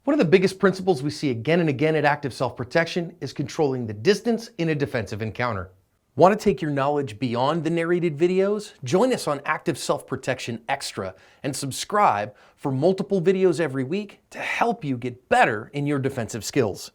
One of the biggest principles we see again and again at active self-protection is controlling the distance in a defensive encounter. Want to take your knowledge beyond the narrated videos? Join us on Active Self-Protection Extra and subscribe for multiple videos every week to help you get better in your defensive skills.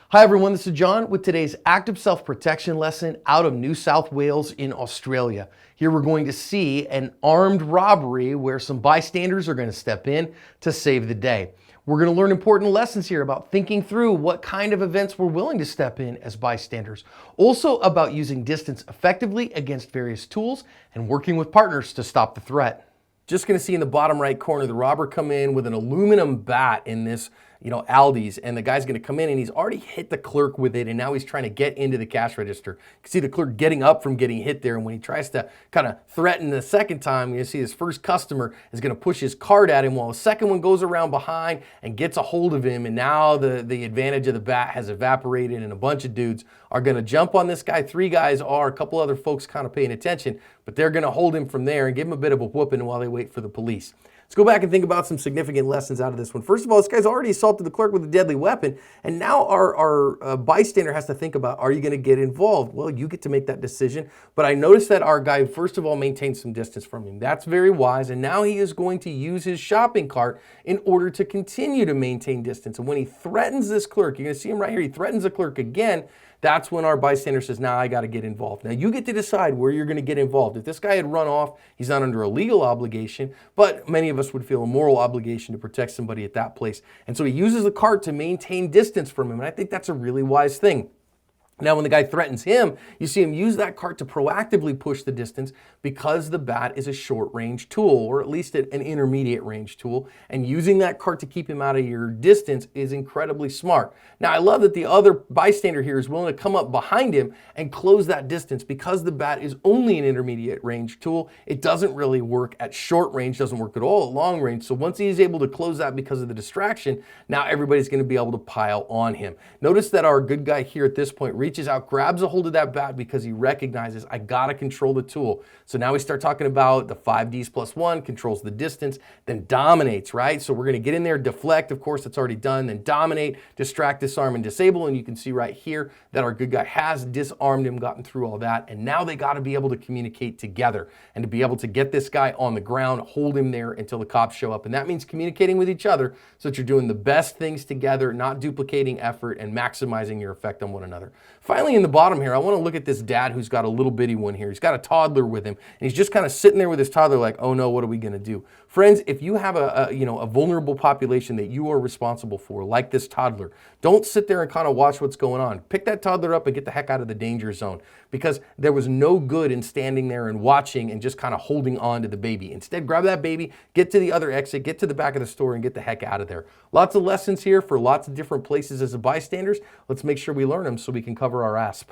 Hi everyone, this is John with today's Active Self-Protection lesson out of New South Wales in Australia. Here we're going to see an armed robbery where some bystanders are going to step in to save the day. We're going to learn important lessons here about thinking through what kind of events we're willing to step in as bystanders. Also about using distance effectively against various tools and working with partners to stop the threat. Just going to see in the bottom right corner the robber come in with an aluminum bat in this Aldi's, and the guy's going to come in and he's already hit the clerk with it, and now he's trying to get into the cash register. You can see the clerk getting up from getting hit there, and when he tries to kind of threaten the second time, you see his first customer is going to push his card at him while the second one goes around behind and gets a hold of him, and now the advantage of the bat has evaporated and a bunch of dudes are going to jump on this guy. 3 guys are, a couple other folks kind of paying attention, but they're going to hold him from there and give him a bit of a whooping while they wait for the police. Let's go back and think about some significant lessons out of this one. First of all, this guy's already assaulted the clerk with a deadly weapon, and now our bystander has to think about, are you going to get involved? Well, you get to make that decision, but I noticed that our guy, first of all, maintained some distance from him. That's very wise, and now he is going to use his shopping cart in order to continue to maintain distance. And when he threatens this clerk, you're going to see him right here, he threatens the clerk again. That's when our bystander says, now I got to get involved. Now you get to decide where you're going to get involved. If this guy had run off, he's not under a legal obligation, but many of us would feel a moral obligation to protect somebody at that place. And so he uses the cart to maintain distance from him, and I think that's a really wise thing. Now, when the guy threatens him, you see him use that cart to proactively push the distance because the bat is a short-range tool, or at least an intermediate-range tool, and using that cart to keep him out of your distance is incredibly smart. Now, I love that the other bystander here is willing to come up behind him and close that distance because the bat is only an intermediate-range tool. It doesn't really work at short range, doesn't work at all at long range, so once he's able to close that because of the distraction, now everybody's going to be able to pile on him. Notice that our good guy here at this point reaches out, grabs a hold of that bat because he recognizes, I gotta control the tool. So now we start talking about the 5Ds plus 1, controls the distance, then dominates, right? So we're gonna get in there, deflect, of course that's already done, then dominate, distract, disarm, and disable, and you can see right here that our good guy has disarmed him, gotten through all that, and now they gotta be able to communicate together and to be able to get this guy on the ground, hold him there until the cops show up, and that means communicating with each other so that you're doing the best things together, not duplicating effort, and maximizing your effect on one another. Finally, in the bottom here, I want to look at this dad who's got a little bitty one here. He's got a toddler with him, and he's just kind of sitting there with his toddler like, oh no, what are we going to do? Friends, if you have a vulnerable population that you are responsible for, like this toddler, don't sit there and kind of watch what's going on. Pick that toddler up and get the heck out of the danger zone, because there was no good in standing there and watching and just kind of holding on to the baby. Instead, grab that baby, get to the other exit, get to the back of the store, and get the heck out of there. Lots of lessons here for lots of different places as a bystanders. Let's make sure we learn them so we can cover our ASP.